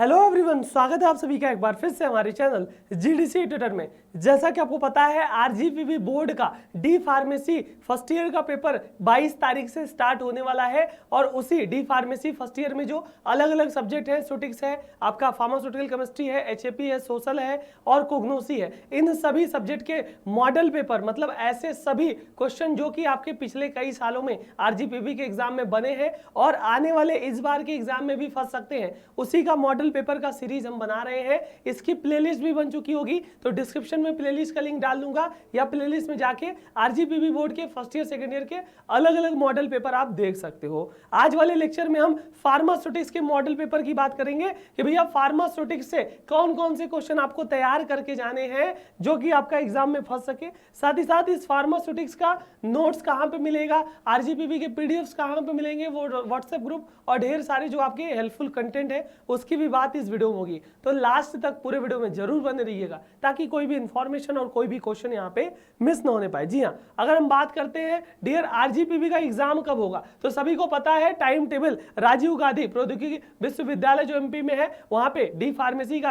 Hello everyone, स्वागत है आप सभी का एक बार फिर से हमारे चैनल जीडीसी ट्यूटर में। जैसा कि आपको पता है आरजीपीवी बोर्ड का डी फार्मेसी फर्स्ट ईयर का पेपर 22 तारीख से स्टार्ट होने वाला है और उसी डी फार्मेसी फर्स्ट ईयर में जो अलग अलग सब्जेक्ट है, स्टैटिस्टिक्स है, आपका फार्मास्यूटिकल केमिस्ट्री है, एचएपी है, सोशल है और कोग्नोसी है, इन सभी सब्जेक्ट के मॉडल पेपर मतलब ऐसे सभी क्वेश्चन जो कि आपके पिछले कई सालों में आरजीपीवी के एग्जाम में बने हैं और आने वाले इस बार के एग्जाम में भी फंस सकते हैं, उसी का मॉडल पेपर का सीरीज हम बना रहे हैं। इसकी प्लेलिस्ट भी बन चुकी होगी, तो डिस्क्रिप्शन में प्लेलिस्ट का लिंक डाल दूंगा या प्लेलिस्ट में जाके आरजीपीवी बोर्ड के फर्स्ट ईयर सेकंड ईयर के अलग अलग मॉडल पेपर आप देख सकते हो। आज वाले लेक्चर में हम फार्मास्यूटिक्स के मॉडल पेपर की बात करेंगे कि भैया फार्मास्यूटिक्स से कौन कौन से क्वेश्चन आपको तैयार करके जाने हैं जो कि आपका एग्जाम में फंस सके। साथ ही साथ इस फार्मास्यूटिक्स का नोट्स कहां पे मिलेगा, आरजीपीवी के पीडीएफ्स कहां पे मिलेंगे, वो व्हाट्सएप ग्रुप और ढेर सारे जो आपके हेल्पफुल कंटेंट है उसकी भी बात इस वीडियो में होगी। तो लास्ट तक पूरे वीडियो में जरूर बने रहिएगा ताकि कोई भी इंफॉर्मेशन और कोई भी क्वेश्चन यहाँ पे मिस ना होने पाए। जी हाँ, अगर हम बात करते हैं डियर आरजीपीवी का एग्जाम कब होगा, तो सभी को पता है टाइम टेबल राजीव गांधी प्रौद्योगिकी विश्वविद्यालय जो एमपी में है वहां पे डी फार्मेसी का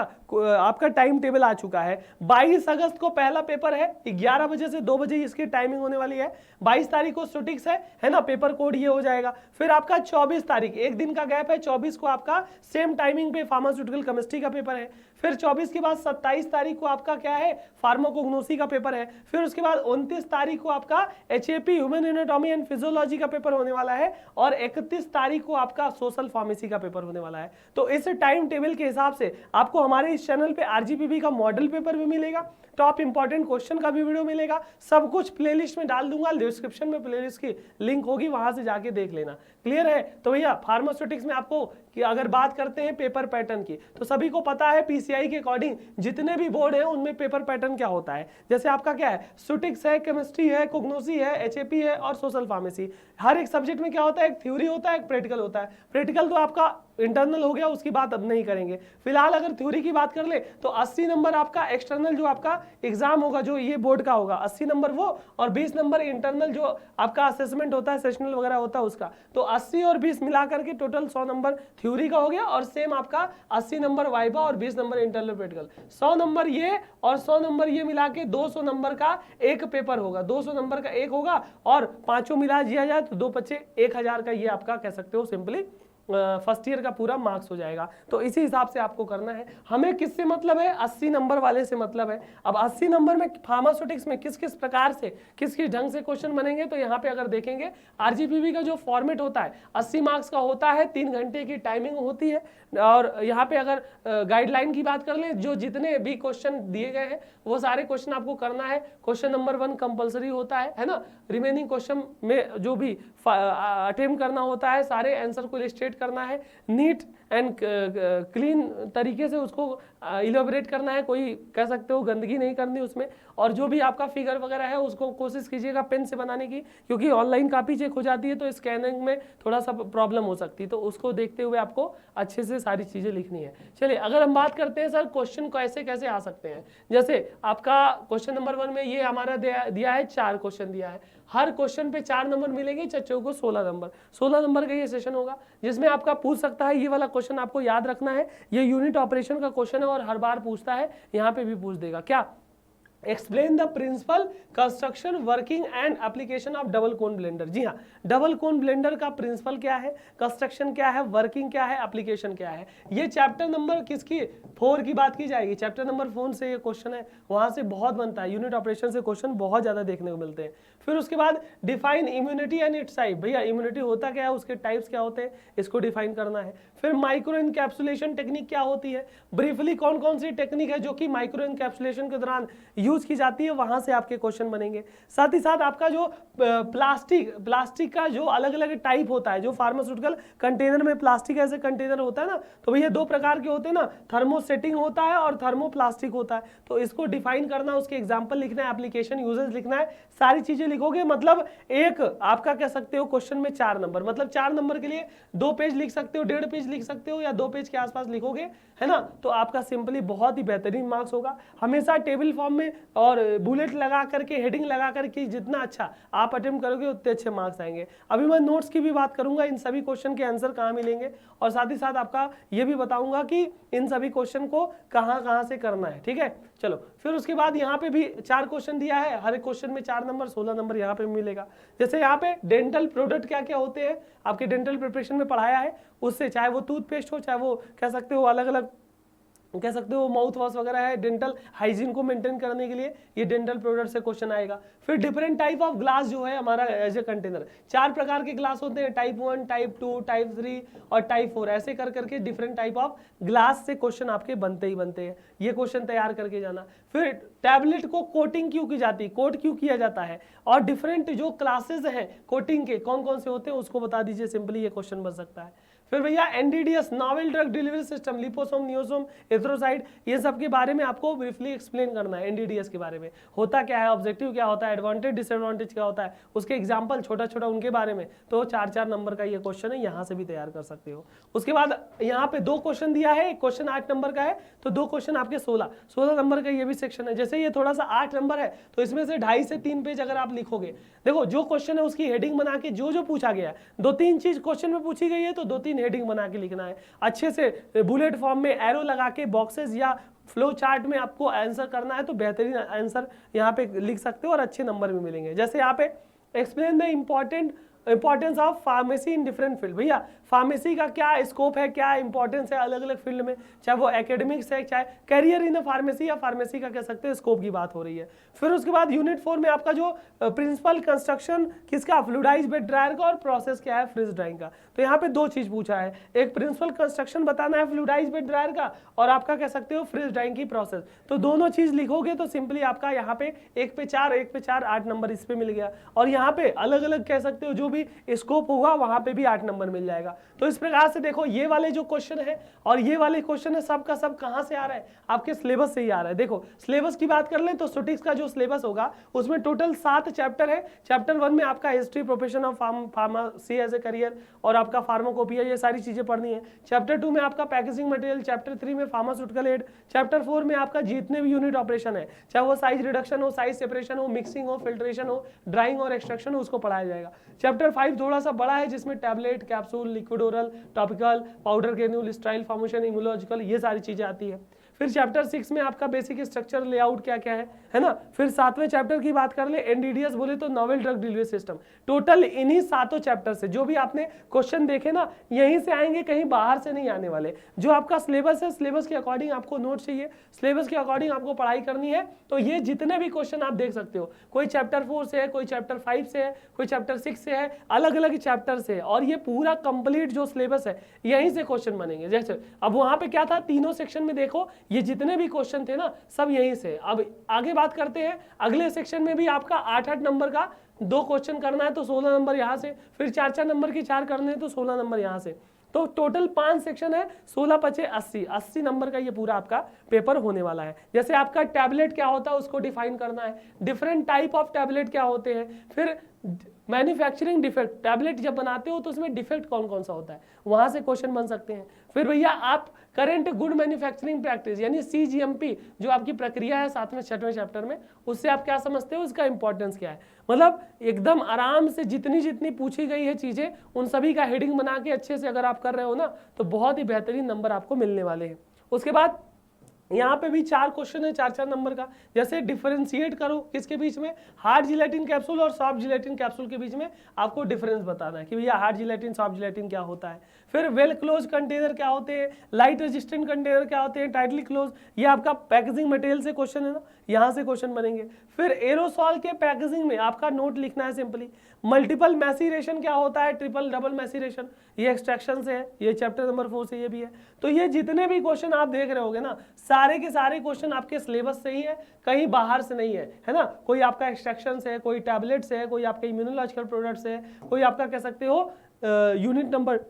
आपका टाइम टेबल आ चुका है। 22 अगस्त को पहला पेपर है, 11 बजे से 2 बजे इसकी टाइमिंग होने वाली है। 22 तारीख को स्टैटिस्टिक्स है ना, पेपर कोड ये हो जाएगा। फिर आपका 24 तारीख, एक दिन का गैप है, 24 को आपका सेम टाइमिंग पे फार्मास्यूटिकल केमिस्ट्री का पेपर है। फिर 24 के बाद 27 तारीख को आपका क्या है, फार्माकोग्नोसी का पेपर है। फिर उसके बाद 29 तारीख को आपका HAP human anatomy and physiology का पेपर होने वाला है और 31 तारीख को आपका सोशल फार्मेसी का पेपर होने वाला है। तो इस टाइम टेबल के हिसाब से आपको हमारे इस चैनल पे आरजीपीवी का मॉडल पेपर भी मिलेगा, टॉप इंपॉर्टेंट क्वेश्चन का भी वीडियो मिलेगा, सब कुछ प्लेलिस्ट में डाल दूंगा, डिस्क्रिप्शन में प्लेलिस्ट की लिंक होगी, वहां से जाके देख लेना। क्लियर है? तो भैया फार्मास्यूटिक्स में आपको कि अगर बात करते हैं पेपर पैटर्न की, तो सभी को पता है पीसीआई के अकॉर्डिंग जितने भी बोर्ड है उनमें पेपर पैटर्न क्या होता है। जैसे आपका क्या है, स्टैटिस्टिक्स है, केमिस्ट्री है, कोग्नोसी है, एचएपी है और सोशल फार्मेसी। हर एक सब्जेक्ट में क्या होता है, एक थ्योरी होता है, एक प्रैक्टिकल होता है। प्रैक्टिकल तो आपका इंटरनल हो गया, उसकी बात अब नहीं करेंगे। फिलहाल अगर थ्योरी की बात कर ले तो 80 नंबर आपका एक्सटर्नल जो आपका एग्जाम होगा, जो ये बोर्ड का होगा, 80 नंबर वो और 20 नंबर इंटरनल जो आपका असेसमेंट होता है, सेशनल वगैरह होता है उसका। तो 80 और 20 मिला करके टोटल 100 नंबर थ्योरी का हो गया और सेम आपका 80 नंबर वाइवा और 20 नंबर इंटरनल प्रैक्टिकल। 100 नंबर ये और 100 नंबर ये मिला के 200 नंबर का एक पेपर होगा, 200 नंबर का एक होगा और पांचों मिला दिया जाए तो 2 बच्चे 1000 का ये आपका कह सकते हो सिंपली फर्स्ट ईयर का पूरा मार्क्स हो जाएगा। तो इसी हिसाब से आपको करना है। हमें किससे मतलब है, 80 नंबर वाले से मतलब है। अब 80 नंबर में फार्मास्यूटिक्स में किस किस प्रकार से किस किस ढंग से क्वेश्चन बनेंगे, तो यहाँ पे अगर देखेंगे आरजीपीवी का जो फॉर्मेट होता है 80 मार्क्स का होता है, 3 घंटे की टाइमिंग होती है। और यहाँ पे अगर गाइडलाइन की बात कर ले, जो जितने भी क्वेश्चन दिए गए हैं वो सारे क्वेश्चन आपको करना है। क्वेश्चन नंबर 1 कंपलसरी होता है ना। रिमेनिंग क्वेश्चन में जो भी अटेम्प्ट करना होता है सारे आंसर को इलस्ट्रेट करना है, नीट एंड क्लीन तरीके से उसको इलेबोरेट करना है, कोई कह सकते हो गंदगी नहीं करनी उसमें। और जो भी आपका फिगर वगैरह है उसको कोशिश कीजिएगा पेन से बनाने की, क्योंकि ऑनलाइन कॉपी चेक हो जाती है तो स्कैनिंग में थोड़ा सा प्रॉब्लम हो सकती है, तो उसको देखते हुए आपको अच्छे से सारी चीज़ें लिखनी है। चलिए अगर हम बात करते हैं सर क्वेश्चन कैसे कैसे आ सकते हैं, जैसे आपका क्वेश्चन नंबर 1 में ये हमारा दिया है 4 क्वेश्चन दिया है, हर क्वेश्चन पे 4 नंबर मिलेंगे, चच्चों को 16 नंबर। 16 नंबर का ये सेशन होगा जिसमें आपका पूछ सकता है, ये वाला क्वेश्चन आपको याद रखना है, ये यूनिट ऑपरेशन का क्वेश्चन है और हर बार पूछता है, यहाँ पे भी पूछ देगा। क्या? Explain the principle construction working and application of double cone blender. जी हाँ, डबल कोन ब्लेंडर का प्रिंसिपल क्या है, कंस्ट्रक्शन क्या है, वर्किंग क्या है, एप्लीकेशन क्या है। ये चैप्टर नंबर किसकी 4 की बात की जाएगी। चैप्टर नंबर 4 से ये क्वेश्चन है, वहां से बहुत बनता है, यूनिट ऑपरेशन से क्वेश्चन बहुत ज्यादा देखने को मिलते हैं। फिर उसके बाद define immunity and it's type. भैया इम्यूनिटी होता क्या है, उसके टाइप्स क्या होते हैं, इसको डिफाइन करना है। फिर माइक्रो इनकैप्सुलेशन टेक्निक क्या होती है, ब्रीफली कौन कौन सी टेक्निक है जो कि माइक्रो इनकैप्सुलेशन के दौरान यूज की जाती है, वहां से आपके क्वेश्चन बनेंगे। साथ ही साथ आपका जो प्लास्टिक का जो अलग अलग टाइप होता है, जो फार्मास्यूटिकल कंटेनर में प्लास्टिक ऐसे कंटेनर होता है ना, तो भैया 2 प्रकार के होते हैं ना, थर्मोसेटिंग होता है और थर्मोप्लास्टिक होता है। तो इसको डिफाइन करना, उसके एग्जाम्पल लिखना है, एप्लीकेशन यूजेस लिखना है, सारी चीजें लिखोगे। मतलब एक आपका कह सकते हो क्वेश्चन में 4 नंबर, मतलब 4 नंबर के लिए 2 पेज लिख सकते हो, 1.5 पेज लिख सकते हो या 2 पेज के आसपास लिखोगे, है ना, तो आपका सिंपली बहुत ही बेहतरीन मार्क्स होगा। हमेशा टेबल फॉर्म में और बुलेट लगा करके, हेडिंग लगा करके जितना अच्छा आप अटेम्प्ट करोगे उतने अच्छे मार्क्स आएंगे। अभी मैं नोट्स की भी बात करूंगा, इन सभी क्वेश्चन के आंसर कहाँ मिलेंगे, और साथ ही साथ आपका ये भी बताऊंगा कि इन सभी क्वेश्चन को कहाँ कहाँ से करना है, ठीक है। चलो फिर उसके बाद यहाँ पे भी 4 क्वेश्चन दिया है, हर एक क्वेश्चन में 4 नंबर, 16 नंबर यहाँ पे मिलेगा। जैसे यहाँ पे डेंटल प्रोडक्ट क्या क्या होते हैं आपके डेंटल प्रिपरेशन में पढ़ाया है, उससे चाहे वो टूथपेस्ट हो, चाहे वो कह सकते हो अलग अलग कह सकते हो माउथ वॉश वगैरह है, डेंटल हाइजीन को मेंटेन करने के लिए ये डेंटल प्रोडक्ट से क्वेश्चन आएगा। फिर डिफरेंट टाइप ऑफ ग्लास जो है हमारा एज ए कंटेनर, 4 प्रकार के ग्लास होते हैं, टाइप 1, टाइप 2, टाइप 3 और टाइप 4, ऐसे कर करके डिफरेंट टाइप ऑफ ग्लास से क्वेश्चन आपके बनते ही बनते हैं, ये क्वेश्चन तैयार करके जाना। फिर टैबलेट को कोटिंग क्यों की जाती है, कोट क्यों किया जाता है, और डिफरेंट जो क्लासेस हैं कोटिंग के कौन कौन से होते हैं उसको बता दीजिए, सिंपली ये क्वेश्चन बन सकता है। फिर भैया NDDS, novel drug delivery system, liposome, niosome, एथ्रोसाइड, ये सब के बारे में आपको ब्रीफली एक्सप्लेन करना है। एनडीडीएस के बारे में होता क्या है, ऑब्जेक्टिव क्या होता है, एडवांटेज डिसएडवांटेज क्या होता है, उसके एग्जांपल छोटा छोटा उनके बारे में, तो 4-4 नंबर का ये क्वेश्चन है, यहाँ से भी तैयार कर सकते हो। उसके बाद यहाँ पे 2 क्वेश्चन दिया है, एक क्वेश्चन 8 नंबर का है, तो 2 क्वेश्चन आपके 16 नंबर का ये भी सेक्शन है। जैसे ये थोड़ा सा 8 नंबर है तो इसमें से 2.5 से 3 पेज अगर आप लिखोगे, देखो जो क्वेश्चन है उसकी हेडिंग बना के जो पूछा गया है, 2-3 चीज क्वेश्चन में पूछी गई है तो 2-3 हेडिंग बना के लिखना है, अच्छे से बुलेट फॉर्म में एरो लगा के बॉक्सेस या फ्लो चार्ट में आपको आंसर करना है, तो बेहतरीन आंसर यहाँ पे लिख सकते हो और अच्छे नंबर भी मिलेंगे। जैसे यहाँ पे explain the importance of pharmacy in different field, भैया फार्मेसी का क्या स्कोप है, क्या इंपॉर्टेंस है अलग अलग फील्ड में, चाहे वो एकेडमिक्स है, चाहे करियर इन फार्मेसी, या फार्मेसी का कह सकते हैं स्कोप की बात हो रही है। फिर उसके बाद यूनिट 4 में आपका जो प्रिंसिपल कंस्ट्रक्शन किसका, फ्लूइडाइज बेड ड्रायर का, और प्रोसेस क्या है फ्रिज ड्राइंग का। तो यहाँ पे 2 चीज पूछा है, एक प्रिंसिपल कंस्ट्रक्शन बताना है फ्लूइडाइज बेड ड्रायर का, और आपका कह सकते हो फ्रिज ड्राइंग की प्रोसेस। तो दोनों चीज लिखोगे तो सिंपली आपका यहाँ पे 1 पे 4 8 नंबर इस पे मिल गया, और यहाँ पे अलग अलग कह सकते हो जो भी स्कोप होगा वहां पे भी 8 नंबर मिल जाएगा। तो इस प्रकार से देखो ये वाले जो क्वेश्चन है और ये वाले क्वेश्चन है, सब का सब कहां से आ रहा है, आपके सिलेबस से ही आ रहा है। देखो सिलेबस की बात कर लें तो स्टैटिस्टिक्स का जो सिलेबस होगा उसमें टोटल 7 चैप्टर है। चैप्टर 1 में आपका history, profession of pharmacy as a career, और आपका फार्माकोपिया, ये सारी चीजें पढ़नी है। चैप्टर 2 में आपका पैकेजिंग मटेरियल, चैप्टर 3 में फार्मास्यूटिकल एड, चैप्टर 4 में आपका जितने भी यूनिट ऑपरेशन है, चाहे वो साइज रिडक्शन हो, साइज सेपरेशन हो, मिक्सिंग हो, फिल्ट्रेशन हो, ड्राइंग और एक्सट्रैक्शन हो, उसको पढ़ाया जाएगा। चैप्टर 5 थोड़ा सा बड़ा है जिसमें tablet, capsule, liquid oral, topical, powder granule, style formation, immunological, ये सारी चीजें आती है। फिर चैप्टर 6 में आपका बेसिक स्ट्रक्चर, लेआउट क्या क्या है ना। फिर 7वें चैप्टर की बात कर ले, एनडीडीएस बोले तो novel drug delivery system. Total इन्हीं 7 चैप्टर से जो भी आपने क्वेश्चन देखे ना, यहीं से आएंगे, कहीं बाहर से नहीं आने वाले। जो आपका सिलेबस है, सिलेबस के अकॉर्डिंग आपको नोट चाहिए, सिलेबस के अकॉर्डिंग आपको पढ़ाई करनी है, तो ये जितने भी क्वेश्चन आप देख सकते हो, कोई चैप्टर 4 से है, कोई चैप्टर 5 से है, कोई चैप्टर 6 से है, अलग अलग चैप्टर से है, और ये पूरा कंप्लीट जो सिलेबस है यहीं से क्वेश्चन बनेंगे। जैसे अब वहां पे क्या था, तीनों सेक्शन में देखो ये जितने भी क्वेश्चन थे ना, सब यहीं से। अब आगे बात करते हैं, अगले सेक्शन में भी आपका 8-8 नंबर का 2 क्वेश्चन करना है तो 16 नंबर यहाँ से, फिर 4-4 नंबर की 4 करने हैं तो 16 नंबर यहाँ से। तो टोटल 5 सेक्शन है, 16×5 80 नंबर का ये पूरा आपका पेपर होने वाला है। जैसे आपका टैबलेट क्या होता है उसको डिफाइन करना है, डिफरेंट टाइप ऑफ टैबलेट क्या होते हैं, फिर मैन्युफैक्चरिंग डिफेक्ट, टैबलेट जब बनाते हो तो उसमें डिफेक्ट कौन कौन सा होता है, वहां से क्वेश्चन बन सकते हैं। फिर भैया आप करेंट गुड मैन्युफैक्चरिंग प्रैक्टिस यानी CGMP जो आपकी प्रक्रिया है 7वें 6वें चैप्टर में, उससे आप क्या समझते हो, उसका इंपॉर्टेंस क्या है। मतलब एकदम आराम से जितनी पूछी गई है चीजें, उन सभी का हेडिंग बना के अच्छे से अगर आप कर रहे हो ना, तो बहुत ही बेहतरीन नंबर आपको मिलने वाले हैं। उसके बाद यहाँ पे भी 4 क्वेश्चन है 4-4 नंबर का। जैसे डिफरेंशिएट करो किसके बीच में, हार्ड जिलेटिन कैप्सूल और सॉफ्ट जिलेटिन कैप्सूल के बीच में आपको डिफरेंस बताना है कि भैया हार्ड जिलेटिन, सॉफ्ट जिलेटिन क्या होता है। फिर वेल क्लोज कंटेनर क्या होते हैं, लाइट रेजिस्टेंट कंटेनर क्या होते हैं, टाइटली क्लोज, ये आपका पैकेजिंग मटेरियल से क्वेश्चन है ना, यहाँ से क्वेश्चन बनेंगे। फिर एरोसॉल के पैकेजिंग में आपका नोट लिखना है सिंपली। मल्टीपल मैसीरेशन क्या होता है, ट्रिपल डबल मैसीरेशन, ये एक्सट्रैक्शन से है, ये चैप्टर नंबर 4 से ये भी है। तो ये जितने भी क्वेश्चन आप देख रहे होगे ना, सारे के सारे क्वेश्चन आपके सिलेबस से ही है, कहीं बाहर से नहीं है ना। कोई आपका एक्सट्रैक्शन से है, कोई टैबलेट से है, कोई आपके इम्यूनोलॉजिकल प्रोडक्ट से है, कोई आपका कह सकते हो यूनिट नंबर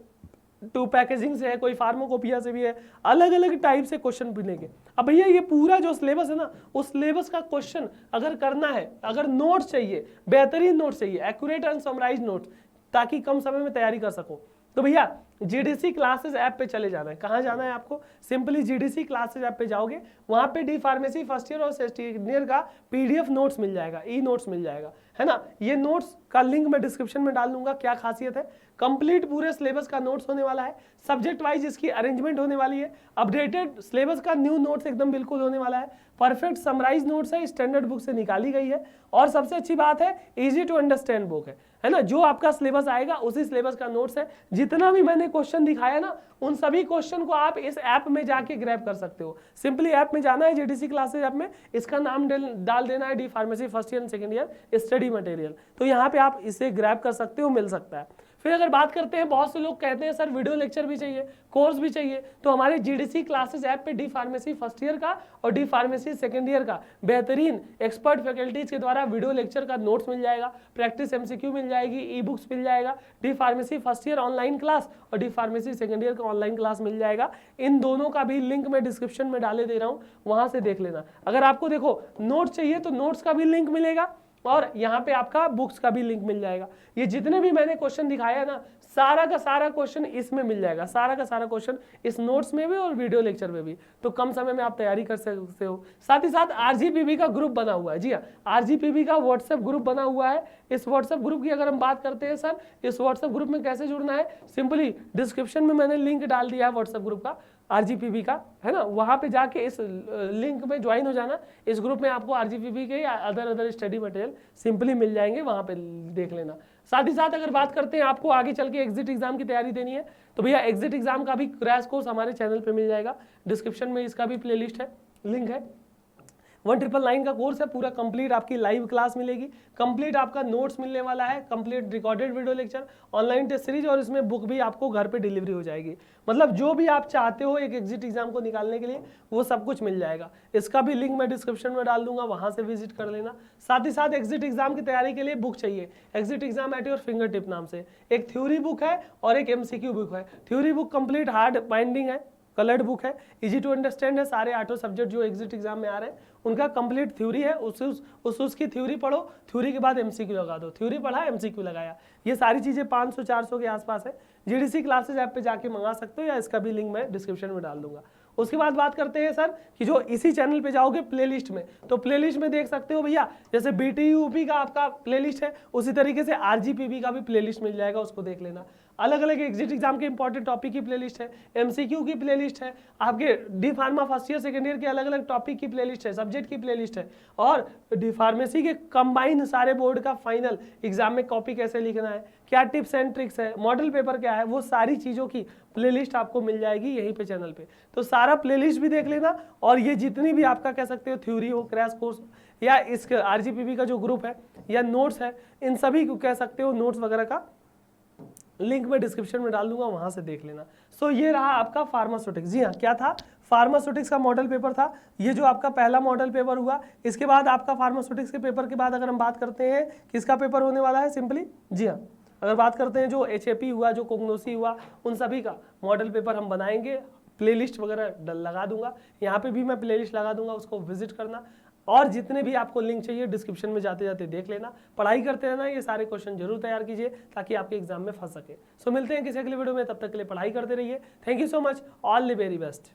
2 पैकेजिंग से है, कोई फार्माकोपिया से भी है, अलग अलग टाइप से क्वेश्चन मिलेंगे। अब भैया ये पूरा जो सिलेबस है ना, उस सिलेबस का क्वेश्चन अगर करना है, अगर नोट्स चाहिए, बेहतरीन नोट्स चाहिए, एक्यूरेट एंड समराइज नोट्स, ताकि कम समय में तैयारी कर सको, तो भैया जीडीसी क्लासेस ऐप पे चले जाना है। कहाँ जाना है आपको? सिंपली जीडीसी क्लासेस ऐप पे जाओगे, वहां पे डी फार्मेसी फर्स्ट ईयर और सेकेंड ईयर का पीडीएफ नोट्स मिल जाएगा, ई नोट्स मिल जाएगा, है ना। ये नोट्स का लिंक मैं डिस्क्रिप्शन में डाल दूंगा। क्या खासियत है? कंप्लीट पूरे सिलेबस का नोट्स होने वाला है, सब्जेक्ट वाइज इसकी अरेंजमेंट होने वाली है, अपडेटेड सिलेबस का न्यू नोट्स एकदम बिल्कुल होने वाला है, परफेक्ट समराइज नोट्स है, स्टैंडर्ड बुक से निकाली गई है, और सबसे अच्छी बात है इजी टू अंडरस्टैंड बुक है ना। जो आपका सिलेबस आएगा उसी सिलेबस का नोट्स है। जितना भी मैंने क्वेश्चन दिखाया ना, उन सभी क्वेश्चन को आप इस ऐप में जाके ग्रैब कर सकते हो। सिंपली ऐप में जाना है, जीडीसी क्लासेस ऐप में, इसका नाम डाल देना है D pharmacy first year and second year study material, तो यहाँ पे आप इसे ग्रैब कर सकते हो, मिल सकता है। फिर अगर बात करते हैं, बहुत से लोग कहते हैं सर वीडियो लेक्चर भी चाहिए, कोर्स भी चाहिए, तो हमारे जीडीसी क्लासेस ऐप पे डी फार्मेसी फर्स्ट ईयर का और डी फार्मेसी सेकंड ईयर का बेहतरीन एक्सपर्ट फैकल्टीज के द्वारा वीडियो लेक्चर का नोट्स मिल जाएगा, प्रैक्टिस एमसीक्यू मिल जाएगी, ई बुक्स मिल जाएगा, D pharmacy first year online class और डी फार्मेसी सेकंड ईयर का ऑनलाइन क्लास मिल जाएगा। इन दोनों का भी लिंक मैं डिस्क्रिप्शन में डाले दे रहा हूँ, वहां से देख लेना। अगर आपको देखो नोट्स चाहिए तो नोट्स का भी लिंक मिलेगा, और यहाँ पे आपका बुक्स का भी लिंक मिल जाएगा। ये जितने भी मैंने क्वेश्चन दिखाया ना, सारा का सारा क्वेश्चन इसमें मिल जाएगा, सारा का सारा क्वेश्चन इस नोट्स में भी और वीडियो लेक्चर में भी, तो कम समय में आप तैयारी कर सकते हो। साथ ही साथ आरजीपीवी का ग्रुप बना हुआ है। जी हाँ, आरजीपीवी का व्हाट्सएप ग्रुप बना हुआ है। इस व्हाट्सएप ग्रुप की अगर हम बात करते हैं सर, इस व्हाट्सएप ग्रुप में कैसे जुड़ना है, सिंपली डिस्क्रिप्शन में मैंने लिंक डाल दिया है व्हाट्सएप ग्रुप का, आरजीपीवी का, है ना। वहां पे जाके इस लिंक में ज्वाइन हो जाना। इस ग्रुप में आपको आरजीपीवी के या अदर स्टडी मटेरियल सिंपली मिल जाएंगे, वहां पे देख लेना। साथ ही साथ अगर बात करते हैं आपको आगे चल के एग्जिट एग्जाम की तैयारी देनी है, तो भैया एग्जिट एग्जाम का भी क्रैश कोर्स हमारे चैनल पे मिल जाएगा, डिस्क्रिप्शन में इसका भी प्लेलिस्ट है, लिंक है। 1999 का कोर्स है, पूरा कंप्लीट आपकी लाइव क्लास मिलेगी, कंप्लीट आपका नोट्स मिलने वाला है, complete recorded video lecture, online test series, और इसमें बुक भी आपको घर पे डिलीवरी हो जाएगी। मतलब जो भी आप चाहते हो एक एग्जिट एग्जाम को निकालने के लिए, वो सब कुछ मिल जाएगा। इसका भी लिंक मैं डिस्क्रिप्शन में डाल दूंगा, वहां से विजिट कर लेना। साथ ही साथ एग्जिट एग्जाम की तैयारी के लिए बुक चाहिए, exit exam at your finger tip नाम से एक थ्योरी बुक है और एक एमसीक्यू बुक है। Theory book complete hard binding है, कलर्ड बुक है, इजी टू अंडरस्टैंड है, सारे 8 सब्जेक्ट जो एग्जिट एग्जाम में आ रहे हैं उनका कंप्लीट थ्योरी है, उसकी थ्योरी पढ़ो, थ्योरी के बाद एमसीक्यू लगा दो, थ्योरी पढ़ा एमसीक्यू लगाया। ये सारी चीजें 500-400 के आसपास है। जीडीसी क्लासेस ऐप पे जाके मंगा सकते हो, या इसका भी लिंक मैं डिस्क्रिप्शन में डाल दूंगा। उसके बाद बात करते हैं सर कि जो इसी चैनल पे जाओगे प्लेलिस्ट में, तो प्लेलिस्ट में देख सकते हो भैया, जैसे बीटीयूपी का आपका प्लेलिस्ट है, उसी तरीके से आरजीपीवी का भी प्लेलिस्ट मिल जाएगा, उसको देख लेना। अलग अलग एग्जिट एग्जाम के इंपॉर्टेंट टॉपिक की प्लेलिस्ट है, एमसीक्यू की प्लेलिस्ट है, आपके D pharma first year second year के अलग अलग टॉपिक की प्लेलिस्ट है, सब्जेक्ट की प्लेलिस्ट है, और डी फार्मेसी के कंबाइन सारे बोर्ड का फाइनल एग्जाम में कॉपी कैसे लिखना है, क्या टिप्स एंड ट्रिक्स है, मॉडल पेपर क्या है, वो सारी चीज़ों की प्लेलिस्ट आपको मिल जाएगी यहीं पे चैनल पे। तो सारा प्लेलिस्ट भी देख लेना, और ये जितनी भी आपका कह सकते हो थ्योरी हो, क्रैश कोर्स, या इसके आरजीपीवी का जो ग्रुप है या नोट्स है, इन सभी को कह सकते हो नोट्स वगैरह का लिंक मैं डिस्क्रिप्शन में डाल दूंगा, वहां से देख लेना। सो ये रहा आपका फार्मास्यूटिक्स। जी हाँ, क्या था? फार्मास्यूटिक्स का मॉडल पेपर था। ये जो आपका पहला मॉडल पेपर हुआ, इसके बाद आपका फार्मास्यूटिक्स के पेपर के बाद अगर हम बात करते हैं किसका पेपर होने वाला है, सिंपली जी हाँ, अगर बात करते हैं जो एचएपी हुआ, जो कोग्नोसी हुआ, उन सभी का मॉडल पेपर हम बनाएंगे। प्लेलिस्ट वगैरह लगा दूंगा, यहाँ पे भी मैं प्लेलिस्ट लगा दूंगा, उसको विजिट करना। और जितने भी आपको लिंक चाहिए डिस्क्रिप्शन में जाते जाते देख लेना, पढ़ाई करते रहना, ये सारे क्वेश्चन जरूर तैयार कीजिए ताकि आपके एग्जाम में फंस सके। सो मिलते हैं किसी अगले वीडियो में, तब तक के लिए पढ़ाई करते रहिए। Thank you so much, all the very best.